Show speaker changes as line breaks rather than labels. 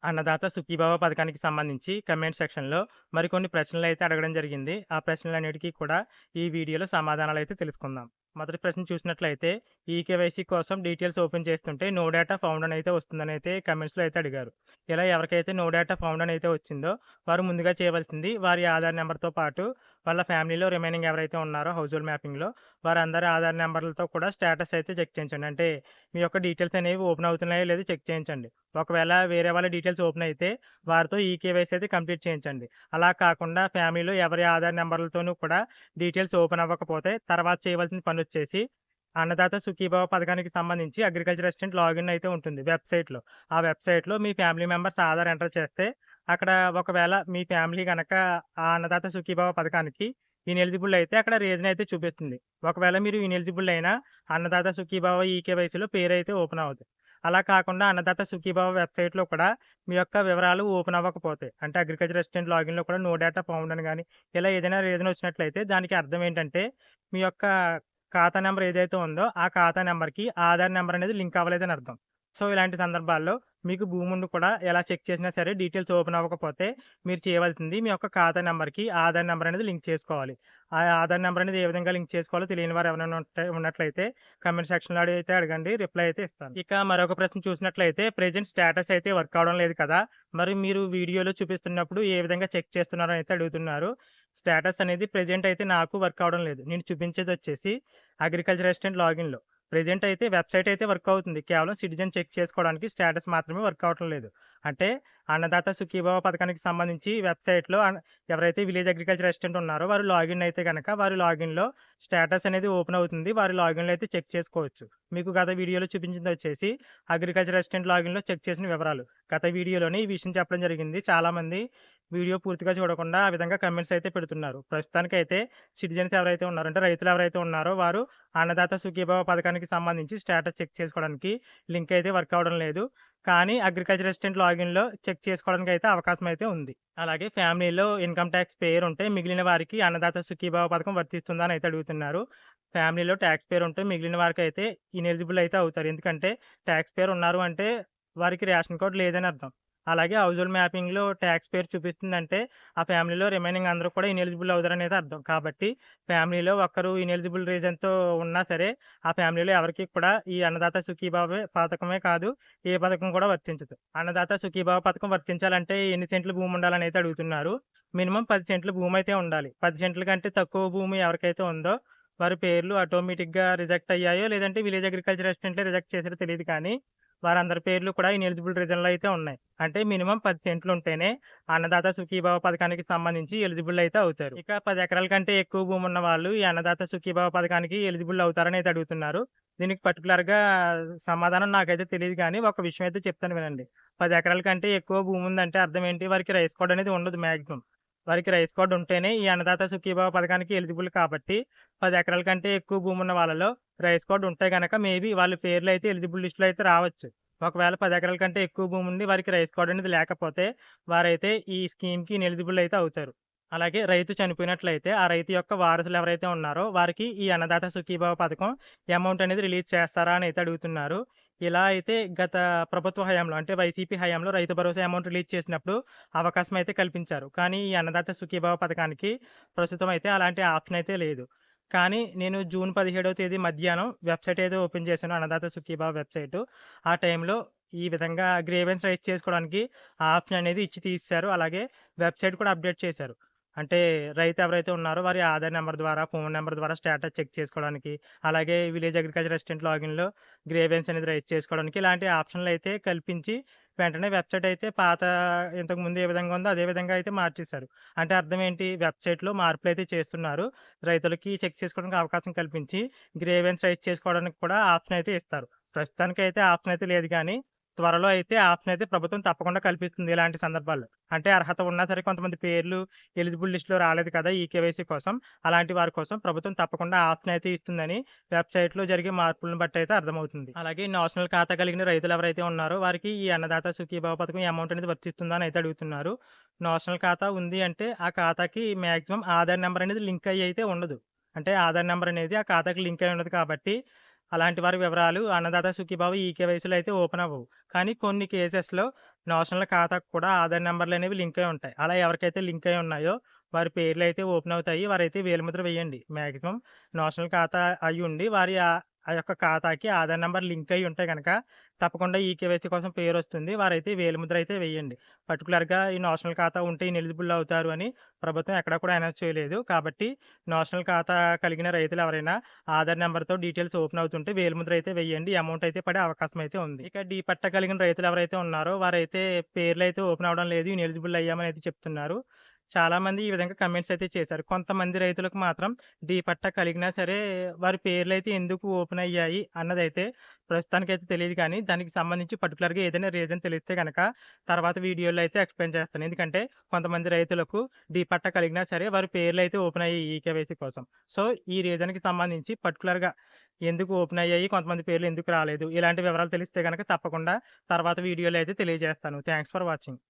అన్నదాత సుఖీభవ పథకానికి సంబంధించి కమెంట్ సెక్షన్‌లో మరికొన్ని ప్రశ్నలైతే అడగడం జరిగింది. ఆ ప్రశ్నలన్నిటికి కూడా ఈ వీడియోలో సమాధానాలైతే తెలుసుకుందాం. మొదటి ప్రశ్న చూసినట్లయితే ఈకేవైసీ కోసం డీటెయిల్స్ ఓపెన్ చేస్తుంటే నో డేటా ఫౌండ్ అని అయితే వస్తుందనైతే కమెంట్స్‌లో అయితే అడిగారు. ఇలా ఎవరికైతే నో డేటా ఫౌండ్ అని అయితే వచ్చిందో వారు ముందుగా చేయవలసింది వారి ఆధార్ నంబర్‌తో పాటు వాళ్ళ ఫ్యామిలీలో రిమైనింగ్ ఎవరైతే ఉన్నారో హౌస్‌హోల్డ్ మ్యాపింగ్‌లో వారందరి ఆధార్ నంబర్‌లతో కూడా స్టేటస్ అయితే చెక్ చేయించండి. అంటే మీ యొక్క డీటెయిల్స్ అనేవి ఓపెన్ అవుతున్నాయో లేదో చెక్ చేయించండి. ఒకవేళ వేరే వాళ్ళ డీటెయిల్స్ ఓపెన్ అయితే వారితో ఈకేవైసీ అయితే కంప్లీట్ చేయించండి. అలా కాకుండా ఫ్యామిలీలో ఎవరి ఆధార్ నంబర్‌లతోనూ కూడా డీటెయిల్స్ ఓపెన్ అవ్వకపోతే తర్వాత చేయవలసిన పనొచ్చేసి అన్నదాత సుఖీభవ పథకానికి సంబంధించి అగ్రికల్చర్ అసిస్టెంట్ లాగిన్ అయితే ఉంటుంది వెబ్‌సైట్‌లో. ఆ వెబ్‌సైట్‌లో మీ ఫ్యామిలీ మెంబర్స్ ఆధార్ ఎంటర్ చేస్తే అక్కడ ఒకవేళ మీ ఫ్యామిలీ గనక ఆ అన్నదాత సుఖీభవ పథకానికి ఇనెలిజిబుల్ అయితే అక్కడ రీజన్ అయితే చూపిస్తుంది. ఒకవేళ మీరు ఇనెలిజిబుల్ అయినా అన్నదాత సుఖీభవ ఈకేవైసీలో పేరైతే ఓపెన్ అవ్వదు. అలా కాకుండా అన్నదాత సుఖీభవ వెబ్‌సైట్‌లో కూడా మీ యొక్క వివరాలు ఓపెన్ అవ్వకపోతే అంటే అగ్రికల్చర్ అసిస్టెంట్ లాగిన్‌లో కూడా నో డేటా ఫౌండ్ అని గాని, ఇలా ఏదైనా రీజన్ వచ్చినట్లయితే దానికి అర్థం ఏంటంటే మీ యొక్క ఖాతా నంబర్ ఏదైతే ఉందో ఆ ఖాతా నంబర్‌కి ఆధార్ నంబర్ అనేది లింక్ అవ్వలేదని అర్థం. సో, ఇలాంటి సందర్భాల్లో మీకు భూముండి కూడా ఎలా చెక్ చేసినా సరే డీటెయిల్స్ ఓపెన్ అవ్వకపోతే మీరు చేయవలసింది మీ యొక్క ఖాతా నంబర్‌కి ఆధార్ నంబర్ అనేది లింక్ చేసుకోవాలి. ఆ ఆధార్ నంబర్ అనేది ఏ విధంగా లింక్ చేసుకోవాలో తెలియని వారు ఎవరైనా ఉన్నట్లయితే కామెంట్ సెక్షన్‌లో అయితే అడగండి. రిప్లై అయితే ఇస్తాను. ఇక మరొక ప్రశ్న చూసినట్లయితే ప్రెజెంట్ స్టేటస్ అయితే వర్క్ అవ్వడం లేదు కదా! మరి మీరు వీడియోలో చూపిస్తున్నప్పుడు ఏ విధంగా చెక్ చేస్తున్నారని అయితే అడుగుతున్నారు. స్టేటస్ అనేది ప్రెజెంట్ అయితే నాకు వర్క్ అవ్వడం లేదు. నేను చూపించేదొచ్చేసి అగ్రికల్చర్ అసిస్టెంట్ లాగిన్‌లో. ప్రెజెంట్ అయితే వెబ్‌సైట్ అయితే వర్క్ అవుతుంది. కేవలం సిటిజన్ చెక్ చేసుకోవడానికి స్టేటస్ మాత్రమే వర్క్ అవ్వటం లేదు. అంటే అన్నదాత సుఖీభవ పథకానికి సంబంధించి వెబ్‌సైట్‌లో ఎవరైతే విలేజ్ అగ్రికల్చర్ అసిస్టెంట్ ఉన్నారో వారు లాగిన్ అయితే గనక వారి లాగిన్‌లో స్టేటస్ అనేది ఓపెన్ అవుతుంది. వారి లాగిన్‌లో అయితే చెక్ చేసుకోవచ్చు. మీకు గత వీడియోలో చూపించిందొచ్చేసి అగ్రికల్చర్ అసిస్టెంట్ లాగిన్‌లో చెక్ చేసిన వివరాలు. గత వీడియోలోనే ఈ విషయం చెప్పడం జరిగింది. చాలామంది వీడియో పూర్తిగా చూడకుండా ఆ విధంగా కామెంట్స్ అయితే పెడుతున్నారు. ప్రస్తుతానికైతే సిటిజన్స్ ఎవరైతే ఉన్నారో అంటే రైతులు ఎవరైతే ఉన్నారో వారు అన్నదాత సుఖీభవ పథకానికి సంబంధించి స్టేటస్ చెక్ చేసుకోవడానికి లింక్ అయితే వర్క్ అవ్వడం లేదు. కానీ అగ్రికల్చర్ అసిస్టెంట్ లాగిన్‌లో చెక్ చేసుకోవడానికి అయితే అవకాశం అయితే ఉంది. అలాగే ఫ్యామిలీలో ఇన్‌కమ్ టాక్స్ పేయర్ ఉంటే మిగిలిన వారికి అన్నదాత సుఖీభవ పథకం వర్తిస్తుందా అని అయితే అడుగుతున్నారు. ఫ్యామిలీలో టాక్స్ పేయర్ ఉంటే మిగిలిన వారికైతే ఇనెలిజిబుల్ అయితే అవుతారు. ఎందుకంటే టాక్స్ పేయర్ ఉన్నారు అంటే వారికి రేషన్ కార్డ్ లేదని అర్థం. అలాగే హౌస్‌హోల్డ్ మ్యాపింగ్‌లో టాక్స్ పేయర్ చూపిస్తుందంటే ఆ ఫ్యామిలీలో రిమైనింగ్ అందరూ కూడా ఇనెలిజిబుల్ అవుతారనేది అర్థం. కాబట్టి ఫ్యామిలీలో ఒక్కరు ఇనెలిజిబుల్ రీజన్‌తో ఉన్నా సరే ఆ ఫ్యామిలీలో ఎవరికీ కూడా ఈ అన్నదాత సుఖీభావే పథకమే కాదు, ఏ పథకం కూడా వర్తించదు. అన్నదాత సుఖీభావ పథకం వర్తించాలంటే ఎన్ని సెంట్ల భూమి ఉండాలని అయితే అడుగుతున్నారు. మినిమమ్ 10 సెంట్ల భూమి అయితే ఉండాలి. 10 సెంట్ల కంటే తక్కువ భూమి ఎవరికైతే ఉందో వారి పేర్లు ఆటోమేటిక్‌గా రిజెక్ట్ అయ్యాయో లేదంటే విలేజ్ అగ్రికల్చర్ అసిస్టెంట్‌లే రిజెక్ట్ చేసారో తెలీదు కానీ వారందరి పేర్లు కూడా ఇనెలిజిబుల్ రీజన్‌లో అయితే ఉన్నాయి. అంటే మినిమమ్ 10 సెంట్లు ఉంటేనే అన్నదాత సుఖీభవ పథకానికి సంబంధించి ఎలిజిబుల్ అయితే అవుతారు. ఇక 10 ఎకరాల కంటే ఎక్కువ భూమి ఉన్న వాళ్ళు ఈ అన్నదాత సుఖీభవ పథకానికి ఎలిజిబుల్ అవుతారని అయితే అడుగుతున్నారు. దీనికి పర్టిక్యులర్‌గా సమాధానం నాకైతే తెలీదు గానీ, ఒక విషయం అయితే చెప్తాను వినండి. 10 ఎకరాల కంటే ఎక్కువ భూమి ఉందంటే అర్థం ఏంటి? వారికి రైస్ కార్డ్ అనేది ఉండదు మాక్సిమం. వారికి రైస్ కార్డ్ ఉంటేనే ఈ అన్నదాత సుఖీభవ పథకానికి ఎలిజిబుల్ కాబట్టి 10 ఎకరాల కంటే ఎక్కువ భూమి ఉన్న వాళ్ళలో రైస్ కార్డ్ ఉంటే గనక మేబీ వాళ్ళ పేర్లు అయితే ఎలిజిబుల్ లిస్ట్‌లో అయితే రావచ్చు. ఒకవేళ 10 ఎకరాల కంటే ఎక్కువ భూమి ఉండి వారికి రైస్ కార్డ్ అనేది లేకపోతే వారైతే ఈ స్కీమ్‌కి ఇనెలిజిబుల్ అయితే అవుతారు. అలాగే రైతు చనిపోయినట్లయితే ఆ రైతు యొక్క వారసులు ఎవరైతే ఉన్నారో వారికి ఈ అన్నదాత సుఖీభవ పథకం అమౌంట్ అనేది రిలీజ్ చేస్తారా అని అయితే అడుగుతున్నారు. ఇలా అయితే గత ప్రభుత్వ హయాంలో అంటే వైసీపీ హయాంలో రైతు భరోసా అమౌంట్ రిలీజ్ చేసినప్పుడు అవకాశం అయితే కల్పించారు. కానీ ఈ అన్నదాత సుఖీభవ పథకానికి ప్రస్తుతం అయితే అలాంటి ఆప్షన్ అయితే లేదు. కానీ నేను జూన్ 17వ తేదీ మధ్యాహ్నం వెబ్‌సైట్ అయితే ఓపెన్ చేశాను అన్నదాత సుఖీభవ వెబ్‌సైటు. ఆ టైంలో ఈ విధంగా గ్రీవెన్స్ రైజ్ చేసుకోవడానికి ఆ ఆప్షన్ అనేది ఇచ్చి తీసేశారు. అలాగే వెబ్‌సైట్ కూడా అప్డేట్ చేశారు. అంటే రైతు ఎవరైతే ఉన్నారో వారి ఆధార్ నంబర్ ద్వారా, ఫోన్ నంబర్ ద్వారా స్టేటస్ చెక్ చేసుకోవడానికి, అలాగే విలేజ్ అగ్రికల్చర్ అసిస్టెంట్ లాగిన్‌లో గ్రీవెన్స్ అనేది రైజ్ చేసుకోవడానికి ఇలాంటి ఆప్షన్‌లయితే కల్పించి వెంటనే వెబ్‌సైట్ అయితే ఇంతకుముందు ఏ విధంగా ఉందో అదే విధంగా అయితే మార్చేశారు. అంటే అర్థం ఏంటి? వెబ్‌సైట్‌లో మార్పులైతే చేస్తున్నారు. రైతులకి చెక్ చేసుకోవడానికి అవకాశం కల్పించి గ్రీవెన్స్ రైజ్ చేసుకోవడానికి కూడా ఆప్షన్ అయితే ఇస్తారు. ప్రస్తుతానికైతే ఆప్షన్ అయితే లేదు గానీ, త్వరలో అయితే ఆప్షన్ అయితే ప్రభుత్వం తప్పకుండా కల్పిస్తుంది ఇలాంటి సందర్భాల్లో. అంటే అర్హత ఉన్నా సరే కొంతమంది పేర్లు ఎలిజిబుల్ లిస్ట్‌లో రాలేదు కదా! ఈకేవైసీ కోసం. అలాంటి వారి కోసం ప్రభుత్వం తప్పకుండా ఆప్షన్ అయితే ఇస్తుందని వెబ్‌సైట్‌లో జరిగే మార్పులను బట్టి అయితే అర్థమవుతుంది. అలాగే నేషనల్ ఖాతా కలిగిన రైతులు ఎవరైతే ఉన్నారో వారికి ఈ అన్నదాత సుఖీభవ పథకం అమౌంట్ అనేది వర్తిస్తుందా అని అయితే అడుగుతున్నారు. నేషనల్ ఖాతా ఉంది అంటే ఆ ఖాతాకి మాక్సిమం ఆధార్ నంబర్ అనేది లింక్ అయ్యి అయితే ఉండదు. అంటే ఆధార్ నంబర్ అనేది ఆ ఖాతాకి లింక్ అయ్యి ఉండదు కాబట్టి అలాంటి వారి వివరాలు అన్నదాత సుఖీభవ ఈకేవైసీలో అయితే ఓపెన్ అవ్వవు. కానీ కొన్ని కేసెస్‌లో నేషనల్ ఖాతాకు కూడా ఆధార్ నంబర్‌లనేవి లింక్ అయ్యి ఉంటాయి. అలా ఎవరికైతే లింక్ అయ్యి ఉన్నాయో వారి పేర్లయితే ఓపెన్ అవుతాయి. వారైతే వేలిముద్ర వేయండి. మాక్సిమం నేషనల్ ఖాతా అయ్యుండి వారి ఆ యొక్క ఖాతాకి ఆధార్ నంబర్ లింక్ అయ్యి ఉంటే గనక తప్పకుండా ఈకేవైసీ కోసం పేరొస్తుంది. వారైతే వేలిముద్ర అయితే వేయండి. పర్టిక్యులర్‌గా ఈ నేషనల్ ఖాతా ఉంటే ఎలిజిబుల్ అవుతారు అని ప్రభుత్వం ఎక్కడా కూడా అనౌన్స్ చేయలేదు. కాబట్టి నేషనల్ ఖాతా కలిగిన రైతులు ఎవరైనా ఆధార్ నంబర్‌తో డీటెయిల్స్ ఓపెన్ అవుతుంటే వేలిముద్ర అయితే వేయండి. అమౌంట్ అయితే పడే అవకాశం అయితే ఉంది. ఇక డీ పట్టా కలిగిన రైతులు ఎవరైతే ఉన్నారో వారైతే పేర్లయితే ఓపెన్ అవ్వడం లేదు. ఇనెలిజిబుల్ అయ్యామని అయితే చెప్తున్నారు. చాలామంది ఈ విధంగా కామెంట్స్ అయితే చేశారు. కొంతమంది రైతులకు మాత్రం డీ పట్టా కలిగినా సరే వారి పేర్లయితే ఎందుకు ఓపెన్ అయ్యాయి అన్నదైతే ప్రస్తుతానికైతే తెలీదు కానీ, దానికి సంబంధించి పర్టిక్యులర్‌గా ఏదైనా రీజన్ తెలిస్తే గనక తర్వాత వీడియోలో అయితే ఎక్స్‌ప్లెయిన్ చేస్తాను. ఎందుకంటే కొంతమంది రైతులకు డీ పట్టా కలిగినా సరే వారి పేర్లయితే ఓపెన్ అయ్యాయి ఈకేవైసీ కోసం. సో, ఈ రీజన్‌కి సంబంధించి పర్టిక్యులర్‌గా ఎందుకు ఓపెన్ అయ్యాయి, కొంతమంది పేర్లు ఎందుకు రాలేదు, ఇలాంటి వివరాలు తెలిస్తే గనక తప్పకుండా తర్వాత వీడియోలో అయితే తెలియజేస్తాను. Thanks for watching.